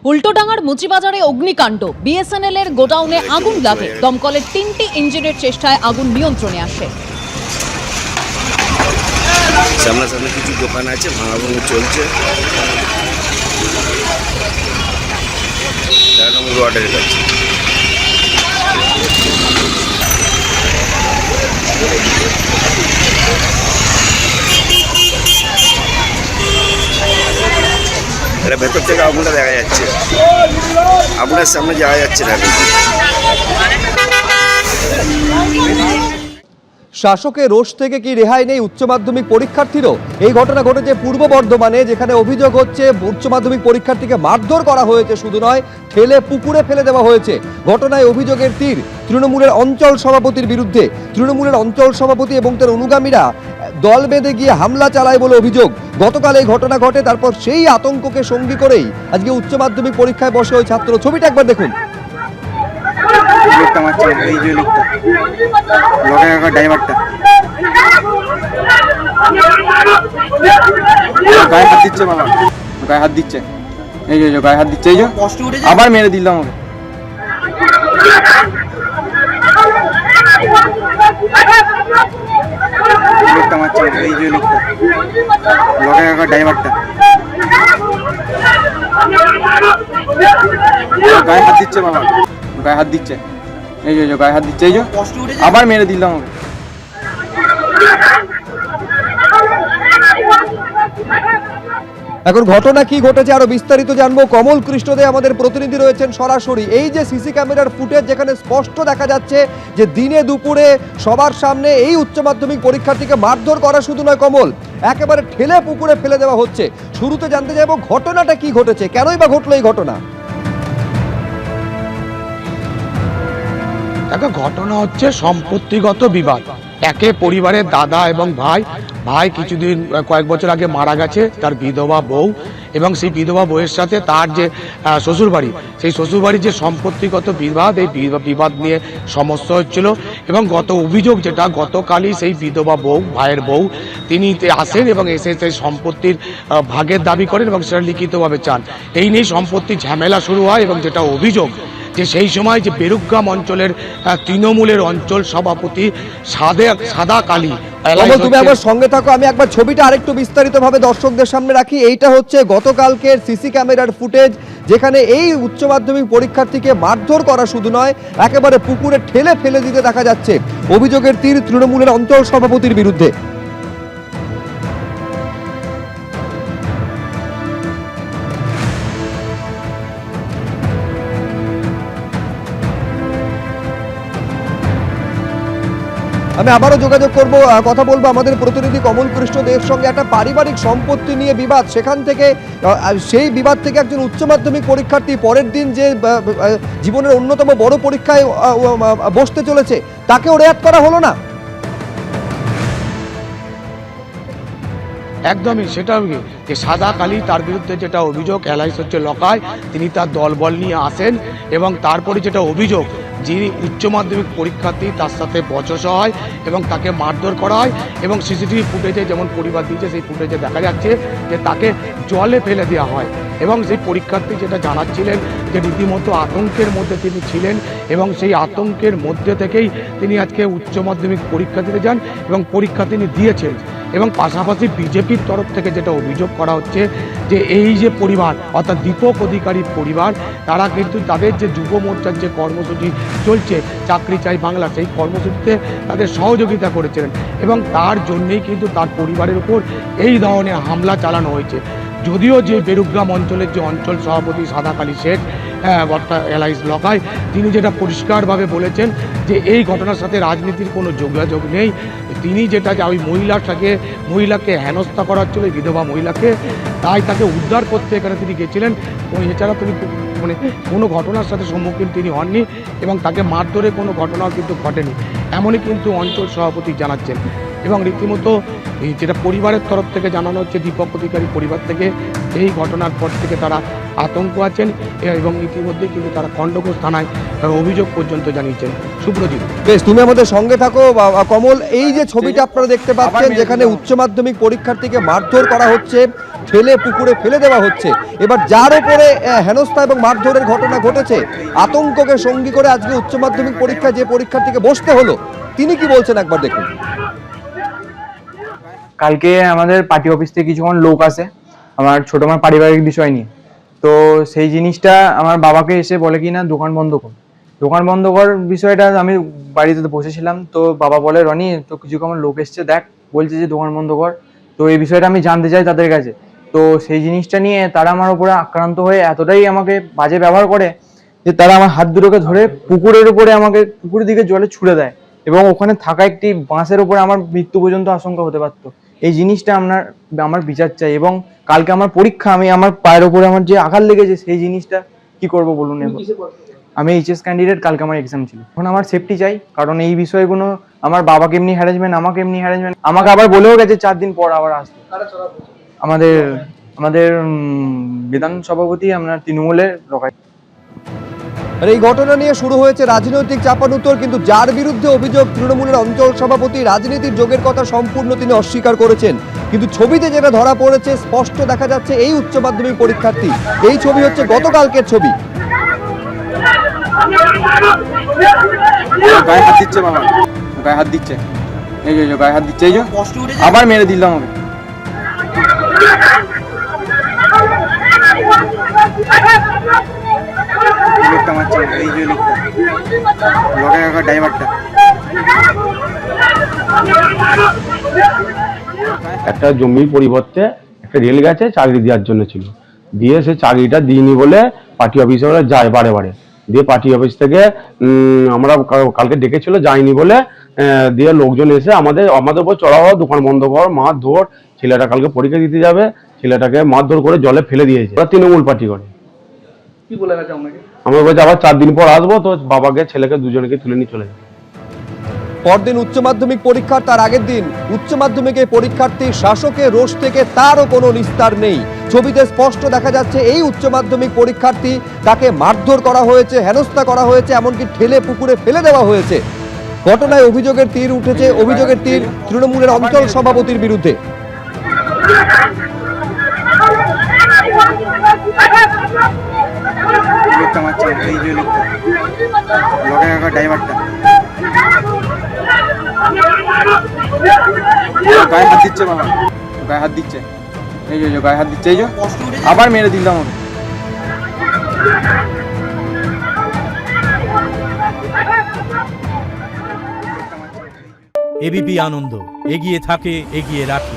উল্টোডাঙ্গার মুচিবাজারে অগ্নিকাণ্ড, বিএসএনএল এর গোডাউনে আগুন লাগে। দমকলের 3টি ইঞ্জিনের চেষ্টায় আগুন নিয়ন্ত্রণে আসে। সামনাসামনি কিছু দোকান আছে, ভাঙাভাঙি চলছে। 4 নম্বর ওয়ার্ডের কাছে। এটা ভেতর থেকে আগুনটা দেখা যাচ্ছে, আগুনের সামনে যাওয়া যাচ্ছে না। শাসকের রোষ থেকে কি রেহাই নেই উচ্চ মাধ্যমিক পরীক্ষার্থীরও? এই ঘটনা ঘটেছে পূর্ব বর্ধমানে, যেখানে অভিযোগ হচ্ছে উচ্চ মাধ্যমিক পরীক্ষার্থীকে মারধর করা হয়েছে, শুধু নয় ঠেলে পুকুরে ফেলে দেওয়া হয়েছে। ঘটনায় অভিযোগের তীর তৃণমূলের অঞ্চল সভাপতির বিরুদ্ধে। তৃণমূলের অঞ্চল সভাপতি এবং তার অনুগামীরা দল বেঁধে গিয়ে হামলা চালায় বলে অভিযোগ। গতকাল এই ঘটনা ঘটে, তারপর সেই আতঙ্ককে সঙ্গী করেই আজকে উচ্চ মাধ্যমিক পরীক্ষায় বসে ওই ছাত্র। ছবিটা একবার দেখুন। ড্রাইভারটা গায়ে হাত দিচ্ছে, বাবা গায়ে হাত দিচ্ছে, এই যে গায়ে হাত দিচ্ছে, এই যে আবার মেরে দিল আমাকে। লোকটা মারছে, এই যে লোকটা ড্রাইভারটা গায়ে হাত দিচ্ছে, বাবা গায়ে হাত দিচ্ছে, এই যে গায়ে হাত দিচ্ছে, এই যে আবার মেরে দিল আমাকে। এখন ঘটনা কি ঘটেছে আরো বিস্তারিত জানবো। কমল কৃষ্ণ দে আমাদের প্রতিনিধি রয়েছেন সরাসরি। এই যে সিসি ক্যামেরার ফুটেজ, যেখানে স্পষ্ট দেখা যাচ্ছে যে দিনে দুপুরে সবার সামনে এই উচ্চ মাধ্যমিক পরীক্ষার্থীকে মারধর করা শুধু নয় কমল, একেবারে ঠেলে পুকুরে ফেলে দেওয়া হচ্ছে। শুরুতে জানতে চাইবো ঘটনাটা কি ঘটেছে, কেনই বা ঘটলো এই ঘটনা? দেখো, ঘটনা হচ্ছে সম্পত্তিগত বিবাদ। একে পরিবারের দাদা এবং ভাই কয়েক বছর আগে মারা গেছে, তার বিধবা বউ, এবং সেই বিধবা বউয়ের সাথে তার যে শ্বশুরবাড়ি, সেই শ্বশুরবাড়ির যে সম্পত্তিগত বিবাদ, এই বিবাদ নিয়ে সমস্যা হচ্ছিল। এবং অভিযোগ যেটা, গতকালই সেই বিধবা বউ, ভাইয়ের বউ, তিনি আসেন এবং এসে সেই সম্পত্তির ভাগের দাবি করেন এবং সেটা লিখিতভাবে চান। এই নিয়ে সম্পত্তির ঝামেলা শুরু হয় এবং যেটা অভিযোগ যে সেই সময় যে বেরুগ্রাম অঞ্চলের তৃণমূলের অঞ্চল সভাপতি সাদা কালী। তুমি আমার সঙ্গে থাকো, আমি একবার ছবিটা আরেকটু বিস্তারিতভাবে দর্শকদের সামনে রাখি। এইটা হচ্ছে গতকালকের সিসি ক্যামেরার ফুটেজ, যেখানে এই উচ্চ মাধ্যমিক পরীক্ষার্থীকে মারধর করা শুধু নয়, একেবারে পুকুরে ঠেলে ফেলে দিতে দেখা যাচ্ছে। অভিযোগের তীর তৃণমূলের অঞ্চল সভাপতির বিরুদ্ধে। আমি আবারও যোগাযোগ করব, কথা বলবো আমাদের প্রতিনিধি কমল কৃষ্ণ দেব সঙ্গে। একটা পারিবারিক সম্পত্তি নিয়ে বিবাদ, সেখান থেকে সেই বিবাদ থেকে একজন উচ্চ মাধ্যমিক পরীক্ষার্থী পরের দিন যে জীবনের অন্যতম বড় পরীক্ষায় বসতে চলেছে, তাকেও রেয়াত করা হলো না। একদমই সেটা যে সাদা কালী, তার বিরুদ্ধে যেটা অভিযোগ, এলাইস হচ্ছে লকায়, তিনি তার দলবল নিয়ে আসেন এবং তারপরে যেটা অভিযোগ, যিনি উচ্চ মাধ্যমিক পরীক্ষার্থী তার সাথে বচসা হয় এবং তাকে মারধর করা হয়। এবং সিসিটিভি ফুটেজে যেমন পরিবার দিয়েছে, সেই ফুটেজে দেখা যাচ্ছে যে তাকে জলে ফেলে দেওয়া হয়। এবং সেই পরীক্ষার্থী যেটা জানাচ্ছিলেন যে রীতিমতো আতঙ্কের মধ্যে তিনি ছিলেন এবং সেই আতঙ্কের মধ্যে থেকেই তিনি আজকে উচ্চ মাধ্যমিক পরীক্ষা দিতে যান এবং পরীক্ষা তিনি দিয়েছেন। এবং পাশাপাশি বিজেপির তরফ থেকে যেটা অভিযোগ করা হচ্ছে যে এই যে পরিবার, অর্থাৎ দীপক অধিকারী পরিবার, তারা কিন্তু তাদের যে যুব মোর্চার যে কর্মসূচি চলছে, চাকরি চাই বাংলা, সেই কর্মসূচিতে তাদের সহযোগিতা করেছিলেন এবং তার জন্যেই কিন্তু তার পরিবারের উপর এই ধরনের হামলা চালানো হয়েছে। যদিও যে বেরুগ্রাম অঞ্চলের যে অঞ্চল সভাপতি সাদা কালী শেখ, অর্থাৎ এলাইস লকায়, তিনি যেটা পরিষ্কারভাবে বলেছেন যে এই ঘটনার সাথে রাজনীতির কোনো যোগাযোগ নেই। তিনি যেটা ওই মহিলাকে হেনস্থা করা হচ্ছিল, বিধবা মহিলাকে, তাই তাকে উদ্ধার করতে এখানে তিনি গেছিলেন। এছাড়া তিনি কোনো ঘটনার সাথে সম্মুখীন তিনি হননি এবং তাকে মারধরে কোনো ঘটনাও কিন্তু ঘটেনি, এমনই কিন্তু অঞ্চল সভাপতি জানাচ্ছেন। এবং রীতিমতো যেটা পরিবারের তরফ থেকে জানানো হচ্ছে, দীপক অধিকারী পরিবার থেকে এই ঘটনার পর থেকে তারা আতঙ্ক আছেন এবং ইতিমধ্যে কিন্তু তারা খণ্ডঘোষ থানায় অভিযোগ পর্যন্ত জানিয়েছেন। সুব্রজিৎ, বেশ, তুমি আমাদের সঙ্গে থাকো। কমল, এই যে ছবিটা আপনারা দেখতে পাচ্ছেন, যেখানে উচ্চ মাধ্যমিক পরীক্ষার্থীকে মারধর করা হচ্ছে, ঠেলে পুকুরে ফেলে দেওয়া হচ্ছে, এবার যার উপরে হেনস্থা এবং মারধরের ঘটনা ঘটেছে, আতঙ্ককে সঙ্গী করে আজকে উচ্চ মাধ্যমিক পরীক্ষায় যে পরীক্ষার্থীকে বসতে হলো, তিনি কি বলছেন একবার দেখুন। কালকে আমাদের পার্টি অফিস থেকে কিছুক্ষণ লোক আসে আমার ছোট মার পারিবারিক বিষয় নিয়ে। তো সেই জিনিসটা আমার বাবাকে এসে বলে কি না দোকান বন্ধ কর, দোকান বন্ধ কর। বিষয়টা আমি বাড়িতে বসেছিলাম, তো বাবা বলে রনি তো কিছুক্ষণ লোক এসছে, দেখ বলছে যে দোকান বন্ধ কর। তো এই বিষয়টা আমি জানতে চাই তাদের কাছে। তো সেই জিনিসটা নিয়ে তারা আমার উপরে আক্রান্ত হয়ে এতটাই আমাকে বাজে ব্যবহার করে যে তারা আমার হাত দুটোকে ধরে পুকুরের উপরে আমাকে পুকুরের দিকে জলে ছুড়ে দেয়, এবং ওখানে থাকা একটি বাঁশের উপরে আমার মৃত্যু পর্যন্ত আশঙ্কা হতে পারতো। এই জিনিসটা আমার বিচার চাই। এবং কালকে আমার পরীক্ষা, আমি আমার পায়ের উপরে আমার যে আঘাত লেগেছে সেই জিনিসটা কি করব বলুন। আমি এইচএস ক্যান্ডিডেট, কালকে আমার এক্সাম ছিল। এখন আমার সেফটি চাই, কারণ এই বিষয়গুলো আমার বাবাকে এমনি হ্যারাসমেন্ট, আমাকে এমনি হ্যারাসমেন্ট, আমাকে আবার বলেও গেছে 4 দিন পর আবার আসতে। আমাদের বিধান সভাপতি আমরা তৃণমূলের রকাই। আর এই ঘটনা নিয়ে শুরু হয়েছে রাজনৈতিক চাপানুতর, কিন্তু যার বিরুদ্ধে অভিযোগ তৃণমূলের অঞ্চল সভাপতি, রাজনীতির যোগের কথা সম্পূর্ণ তিনি অস্বীকার করেছেন। কিন্তু ছবিতে যেটা ধরা পড়েছে, স্পষ্ট দেখা যাচ্ছে এই উচ্চ মাধ্যমিক পরীক্ষার্থী। এই ছবি হচ্ছে গতকালকের ছবি। গায়ে হাত দিচ্ছে বাবা, গায়ে হাত দিচ্ছে, এই যে গায়ে হাত দিচ্ছে, এই যে আবার মেরে দিলাম আমাকে। লোকটা মারছে, এই যে লোকটা লগা ড্রাইভারটা। একটা জমির পরিবর্তে একটা রেল গেছে চাকরি দেওয়ার জন্য ছিল, দিয়ে সে চাকরিটা দিইনি বলে পার্টি অফিসে ওরা যায় বারে বারে। দিয়ে পার্টি অফিস থেকে আমরা কালকে ডেকেছিল, যায়নি বলে দিয়ে লোকজন এসে আমাদের উপর চড়া হওয়া, দোকান বন্ধ কর, মারধর। ছেলেটা কালকে পরীক্ষা দিতে যাবে, ছেলেটাকে মারধর করে জলে ফেলে দিয়েছে। ওরা তৃণমূল পার্টি করে। কি বলে গেছে আমাকে? আমরা বলছি আবার 4 দিন পর আসবো, তো বাবাকে ছেলেকে দুজনকে তুলে নিয়ে চলে যাবে। পরদিন উচ্চ মাধ্যমিক পরীক্ষার তার আগের দিন উচ্চ মাধ্যমিকে পরীক্ষার্থী শাসকের রোষ থেকে তারও কোনো নিস্তার নেই। ছবিতে স্পষ্ট দেখা যাচ্ছে এই উচ্চ মাধ্যমিক পরীক্ষার্থী, তাকে মারধর করা হয়েছে, হেনস্থা করা হয়েছে, এমনকি ঠেলে পুকুরে ফেলে দেওয়া হয়েছে। ঘটনায় অভিযোগের তীর উঠেছে, অভিযোগের তীর তৃণমূলের অঞ্চল সভাপতির বিরুদ্ধে। লোকটা মারছে, এই যে লোকটা লগা ড্রাইভারটা। গায়ে হাত দিচ্ছে বাবা, গায়ে হাত দিচ্ছে, এই যে গায়ে হাত দিচ্ছে, এই যে আবার মেরে দিলাম আমাকে। এবিপি আনন্দ, এগিয়ে থাকে, এগিয়ে রাখে।